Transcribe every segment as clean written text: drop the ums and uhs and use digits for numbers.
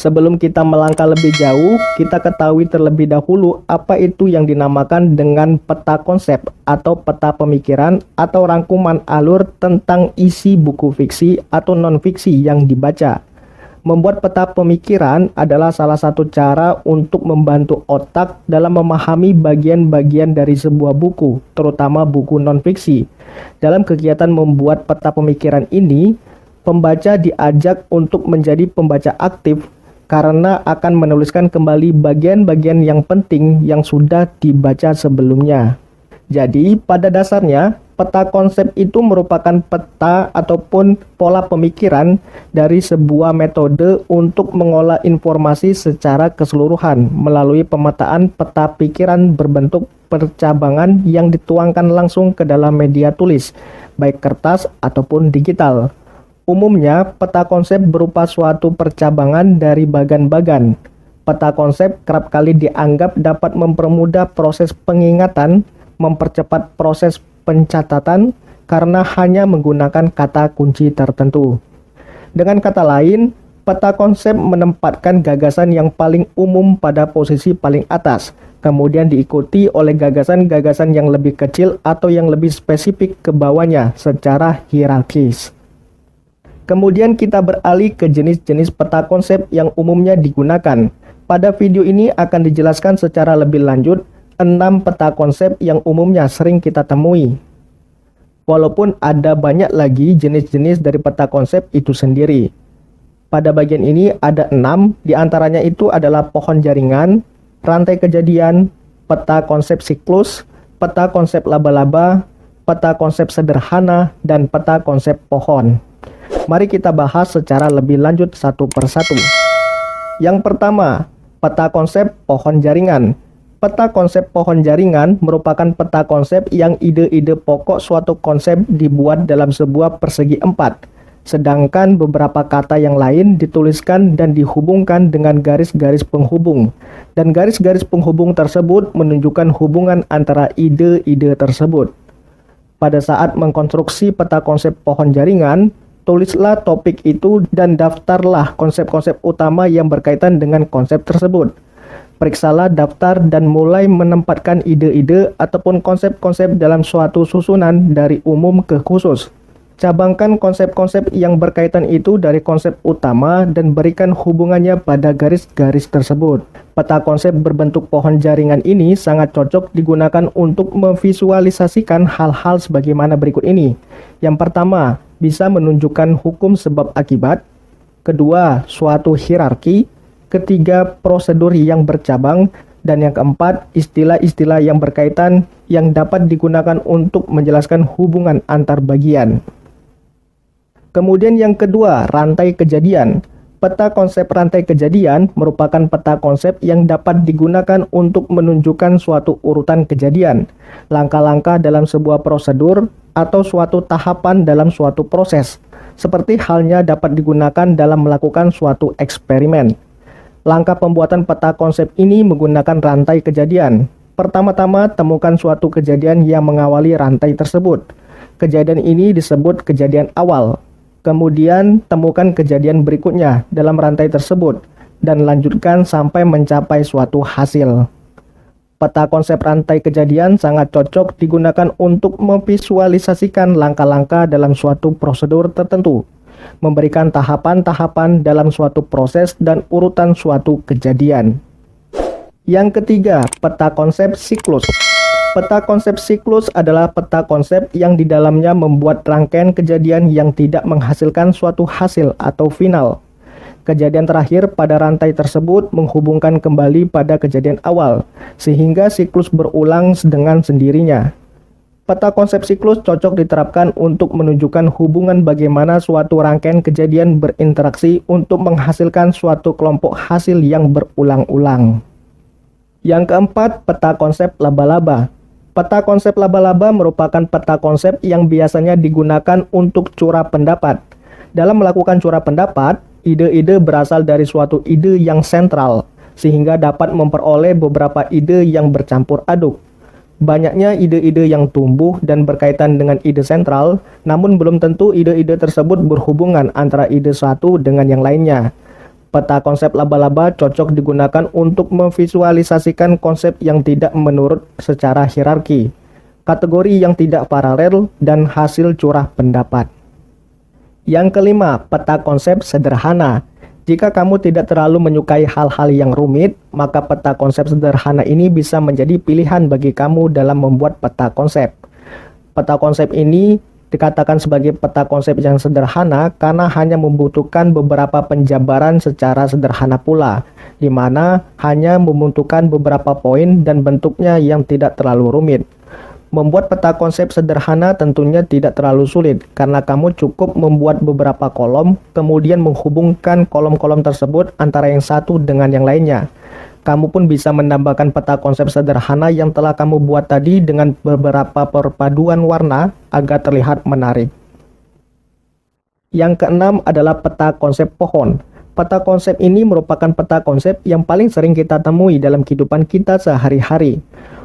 Sebelum kita melangkah lebih jauh, kita ketahui terlebih dahulu apa itu yang dinamakan dengan peta konsep atau peta pemikiran atau rangkuman alur tentang isi buku fiksi atau non-fiksi yang dibaca. Membuat peta pemikiran adalah salah satu cara untuk membantu otak dalam memahami bagian-bagian dari sebuah buku, terutama buku non-fiksi. Dalam kegiatan membuat peta pemikiran ini, pembaca diajak untuk menjadi pembaca aktif karena akan menuliskan kembali bagian-bagian yang penting yang sudah dibaca sebelumnya. Jadi, pada dasarnya, peta konsep itu merupakan peta ataupun pola pemikiran dari sebuah metode untuk mengolah informasi secara keseluruhan melalui pemetaan peta pikiran berbentuk percabangan yang dituangkan langsung ke dalam media tulis, baik kertas ataupun digital. Umumnya, peta konsep berupa suatu percabangan dari bagan-bagan. Peta konsep kerap kali dianggap dapat mempermudah proses pengingatan, mempercepat proses pencatatan, karena hanya menggunakan kata kunci tertentu. Dengan kata lain, peta konsep menempatkan gagasan yang paling umum pada posisi paling atas, kemudian diikuti oleh gagasan-gagasan yang lebih kecil atau yang lebih spesifik ke bawahnya secara hierarkis. Kemudian kita beralih ke jenis-jenis peta konsep yang umumnya digunakan. Pada video ini akan dijelaskan secara lebih lanjut 6 peta konsep yang umumnya sering kita temui. Walaupun ada banyak lagi jenis-jenis dari peta konsep itu sendiri. Pada bagian ini ada 6, diantaranya itu adalah pohon jaringan, rantai kejadian, peta konsep siklus, peta konsep laba-laba, peta konsep sederhana, dan peta konsep pohon. Mari kita bahas secara lebih lanjut satu persatu. Yang pertama, peta konsep pohon jaringan. Peta konsep pohon jaringan merupakan peta konsep yang ide-ide pokok suatu konsep dibuat dalam sebuah persegi 4, sedangkan beberapa kata yang lain dituliskan dan dihubungkan dengan garis-garis penghubung. Dan garis-garis penghubung tersebut menunjukkan hubungan antara ide-ide tersebut. Pada saat mengkonstruksi peta konsep pohon jaringan, tulislah topik itu dan daftarlah konsep-konsep utama yang berkaitan dengan konsep tersebut. Periksalah daftar dan mulai menempatkan ide-ide ataupun konsep-konsep dalam suatu susunan dari umum ke khusus. Cabangkan konsep-konsep yang berkaitan itu dari konsep utama dan berikan hubungannya pada garis-garis tersebut. Peta konsep berbentuk pohon jaringan ini sangat cocok digunakan untuk memvisualisasikan hal-hal sebagaimana berikut ini. Yang pertama, bisa menunjukkan hukum sebab akibat. Kedua, suatu hierarki. Ketiga, prosedur yang bercabang. Dan yang keempat, istilah-istilah yang berkaitan yang dapat digunakan untuk menjelaskan hubungan antar bagian. Kemudian yang kedua, rantai kejadian. Peta konsep rantai kejadian merupakan peta konsep yang dapat digunakan untuk menunjukkan suatu urutan kejadian, langkah-langkah dalam sebuah prosedur, atau suatu tahapan dalam suatu proses, seperti halnya dapat digunakan dalam melakukan suatu eksperimen. Langkah pembuatan peta konsep ini menggunakan rantai kejadian. Pertama-tama, temukan suatu kejadian yang mengawali rantai tersebut. Kejadian ini disebut kejadian awal. Kemudian, temukan kejadian berikutnya dalam rantai tersebut, dan lanjutkan sampai mencapai suatu hasil. Peta konsep rantai kejadian sangat cocok digunakan untuk memvisualisasikan langkah-langkah dalam suatu prosedur tertentu, memberikan tahapan-tahapan dalam suatu proses dan urutan suatu kejadian. Yang ketiga, peta konsep siklus. Peta konsep siklus adalah peta konsep yang di dalamnya membuat rangkaian kejadian yang tidak menghasilkan suatu hasil atau final. Kejadian terakhir pada rantai tersebut menghubungkan kembali pada kejadian awal, sehingga siklus berulang dengan sendirinya. Peta konsep siklus cocok diterapkan untuk menunjukkan hubungan bagaimana suatu rangkaian kejadian berinteraksi untuk menghasilkan suatu kelompok hasil yang berulang-ulang. Yang keempat, peta konsep laba-laba. Peta konsep laba-laba merupakan peta konsep yang biasanya digunakan untuk curah pendapat. Dalam melakukan curah pendapat, ide-ide berasal dari suatu ide yang sentral, sehingga dapat memperoleh beberapa ide yang bercampur aduk. Banyaknya ide-ide yang tumbuh dan berkaitan dengan ide sentral, namun belum tentu ide-ide tersebut berhubungan antara ide satu dengan yang lainnya. Peta konsep laba-laba cocok digunakan untuk memvisualisasikan konsep yang tidak menurut secara hierarki, kategori yang tidak paralel, dan hasil curah pendapat. Yang kelima, peta konsep sederhana. Jika kamu tidak terlalu menyukai hal-hal yang rumit, maka peta konsep sederhana ini bisa menjadi pilihan bagi kamu dalam membuat peta konsep. Peta konsep ini dikatakan sebagai peta konsep yang sederhana karena hanya membutuhkan beberapa penjabaran secara sederhana pula, di mana hanya membutuhkan beberapa poin dan bentuknya yang tidak terlalu rumit. Membuat peta konsep sederhana tentunya tidak terlalu sulit, karena kamu cukup membuat beberapa kolom, kemudian menghubungkan kolom-kolom tersebut antara yang satu dengan yang lainnya. Kamu pun bisa menambahkan peta konsep sederhana yang telah kamu buat tadi dengan beberapa perpaduan warna agar terlihat menarik. Yang keenam adalah peta konsep pohon. Peta konsep ini merupakan peta konsep yang paling sering kita temui dalam kehidupan kita sehari-hari.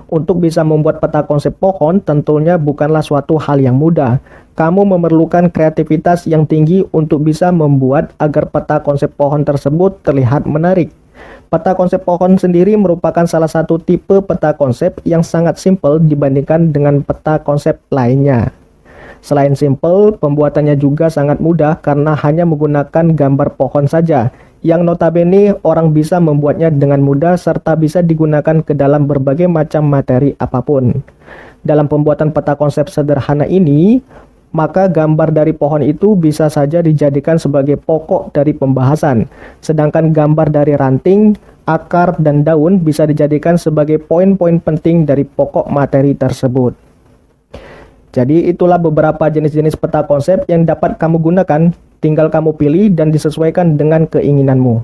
Untuk bisa membuat peta konsep pohon tentunya bukanlah suatu hal yang mudah. Kamu memerlukan kreativitas yang tinggi untuk bisa membuat agar peta konsep pohon tersebut terlihat menarik. Peta konsep pohon sendiri merupakan salah satu tipe peta konsep yang sangat simpel dibandingkan dengan peta konsep lainnya. Selain simpel, pembuatannya juga sangat mudah karena hanya menggunakan gambar pohon saja, yang notabene orang bisa membuatnya dengan mudah serta bisa digunakan ke dalam berbagai macam materi apapun. Dalam pembuatan peta konsep sederhana ini, maka gambar dari pohon itu bisa saja dijadikan sebagai pokok dari pembahasan, sedangkan gambar dari ranting, akar, dan daun bisa dijadikan sebagai poin-poin penting dari pokok materi tersebut. Jadi itulah beberapa jenis-jenis peta konsep yang dapat kamu gunakan, tinggal kamu pilih dan disesuaikan dengan keinginanmu.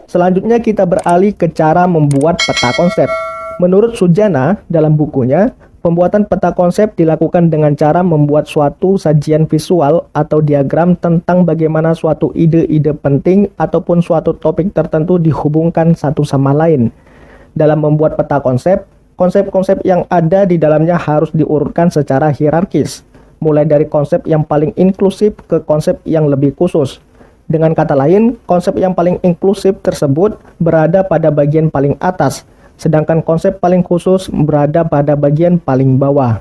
Selanjutnya kita beralih ke cara membuat peta konsep. Menurut Sujana dalam bukunya, pembuatan peta konsep dilakukan dengan cara membuat suatu sajian visual atau diagram tentang bagaimana suatu ide-ide penting ataupun suatu topik tertentu dihubungkan satu sama lain. Dalam membuat peta konsep, konsep-konsep yang ada di dalamnya harus diurutkan secara hierarkis, mulai dari konsep yang paling inklusif ke konsep yang lebih khusus. Dengan kata lain, konsep yang paling inklusif tersebut berada pada bagian paling atas, sedangkan konsep paling khusus berada pada bagian paling bawah.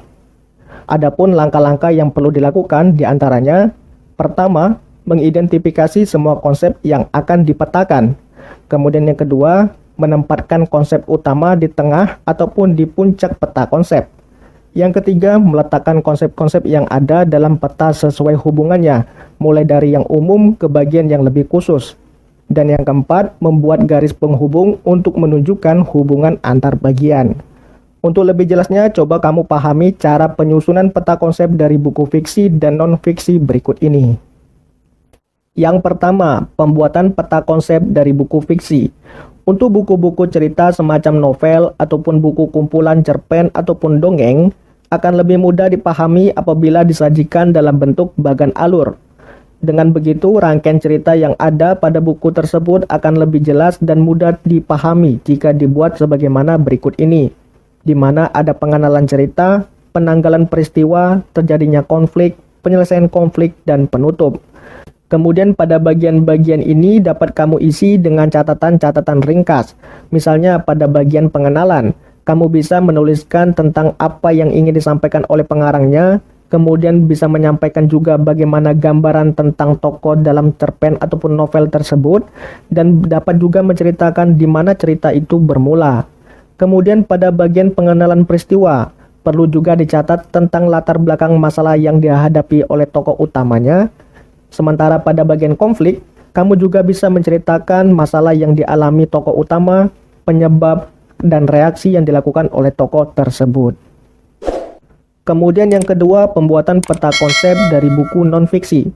Adapun langkah-langkah yang perlu dilakukan diantaranya, pertama, mengidentifikasi semua konsep yang akan dipetakan. Kemudian yang kedua, menempatkan konsep utama di tengah ataupun di puncak peta konsep. Yang ketiga, meletakkan konsep-konsep yang ada dalam peta sesuai hubungannya, mulai dari yang umum ke bagian yang lebih khusus. Dan yang keempat, membuat garis penghubung untuk menunjukkan hubungan antar bagian. Untuk lebih jelasnya, coba kamu pahami cara penyusunan peta konsep dari buku fiksi dan non-fiksi berikut ini. Yang pertama, pembuatan peta konsep dari buku fiksi. Untuk buku-buku cerita semacam novel ataupun buku kumpulan cerpen ataupun dongeng, akan lebih mudah dipahami apabila disajikan dalam bentuk bagan alur. Dengan begitu, rangkaian cerita yang ada pada buku tersebut akan lebih jelas dan mudah dipahami jika dibuat sebagaimana berikut ini, di mana ada pengenalan cerita, penanggalan peristiwa, terjadinya konflik, penyelesaian konflik, dan penutup. Kemudian pada bagian-bagian ini dapat kamu isi dengan catatan-catatan ringkas. Misalnya pada bagian pengenalan, kamu bisa menuliskan tentang apa yang ingin disampaikan oleh pengarangnya, kemudian bisa menyampaikan juga bagaimana gambaran tentang tokoh dalam cerpen ataupun novel tersebut, dan dapat juga menceritakan di mana cerita itu bermula. Kemudian pada bagian pengenalan peristiwa, perlu juga dicatat tentang latar belakang masalah yang dihadapi oleh tokoh utamanya. Sementara pada bagian konflik, kamu juga bisa menceritakan masalah yang dialami tokoh utama, penyebab, dan reaksi yang dilakukan oleh tokoh tersebut. Kemudian yang kedua, pembuatan peta konsep dari buku non-fiksi.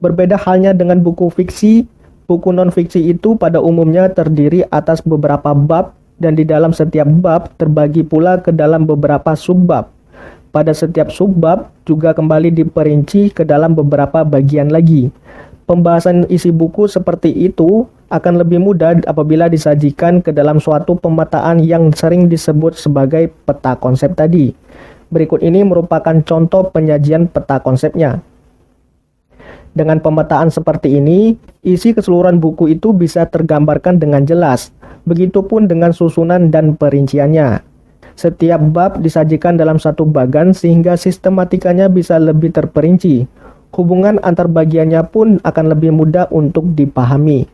Berbeda halnya dengan buku fiksi, buku non-fiksi itu pada umumnya terdiri atas beberapa bab, dan di dalam setiap bab terbagi pula ke dalam beberapa subbab. Pada setiap subbab juga kembali diperinci ke dalam beberapa bagian lagi. Pembahasan isi buku seperti itu akan lebih mudah apabila disajikan ke dalam suatu pemetaan yang sering disebut sebagai peta konsep tadi. Berikut ini merupakan contoh penyajian peta konsepnya. Dengan pemetaan seperti ini, isi keseluruhan buku itu bisa tergambarkan dengan jelas. Begitupun dengan susunan dan perinciannya. Setiap bab disajikan dalam satu bagan sehingga sistematikanya bisa lebih terperinci. Hubungan antar bagiannya pun akan lebih mudah untuk dipahami.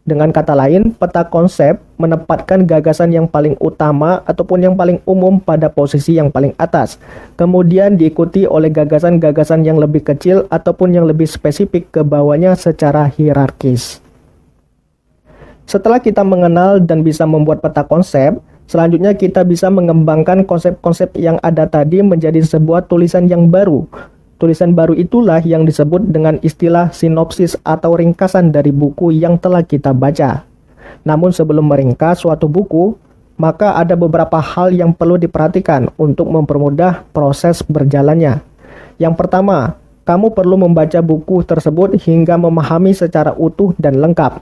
Dengan kata lain, peta konsep menempatkan gagasan yang paling utama ataupun yang paling umum pada posisi yang paling atas. Kemudian diikuti oleh gagasan-gagasan yang lebih kecil ataupun yang lebih spesifik ke bawahnya secara hierarkis. Setelah kita mengenal dan bisa membuat peta konsep, selanjutnya kita bisa mengembangkan konsep-konsep yang ada tadi menjadi sebuah tulisan yang baru. Tulisan baru itulah yang disebut dengan istilah sinopsis atau ringkasan dari buku yang telah kita baca. Namun sebelum meringkas suatu buku, maka ada beberapa hal yang perlu diperhatikan untuk mempermudah proses berjalannya. Yang pertama, kamu perlu membaca buku tersebut hingga memahami secara utuh dan lengkap.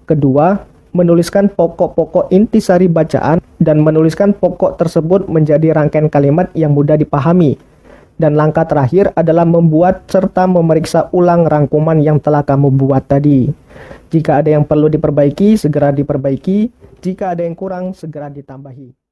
Kedua, menuliskan pokok-pokok intisari bacaan dan menuliskan pokok tersebut menjadi rangkaian kalimat yang mudah dipahami. Dan langkah terakhir adalah membuat serta memeriksa ulang rangkuman yang telah kamu buat tadi. Jika ada yang perlu diperbaiki, segera diperbaiki. Jika ada yang kurang, segera ditambahi.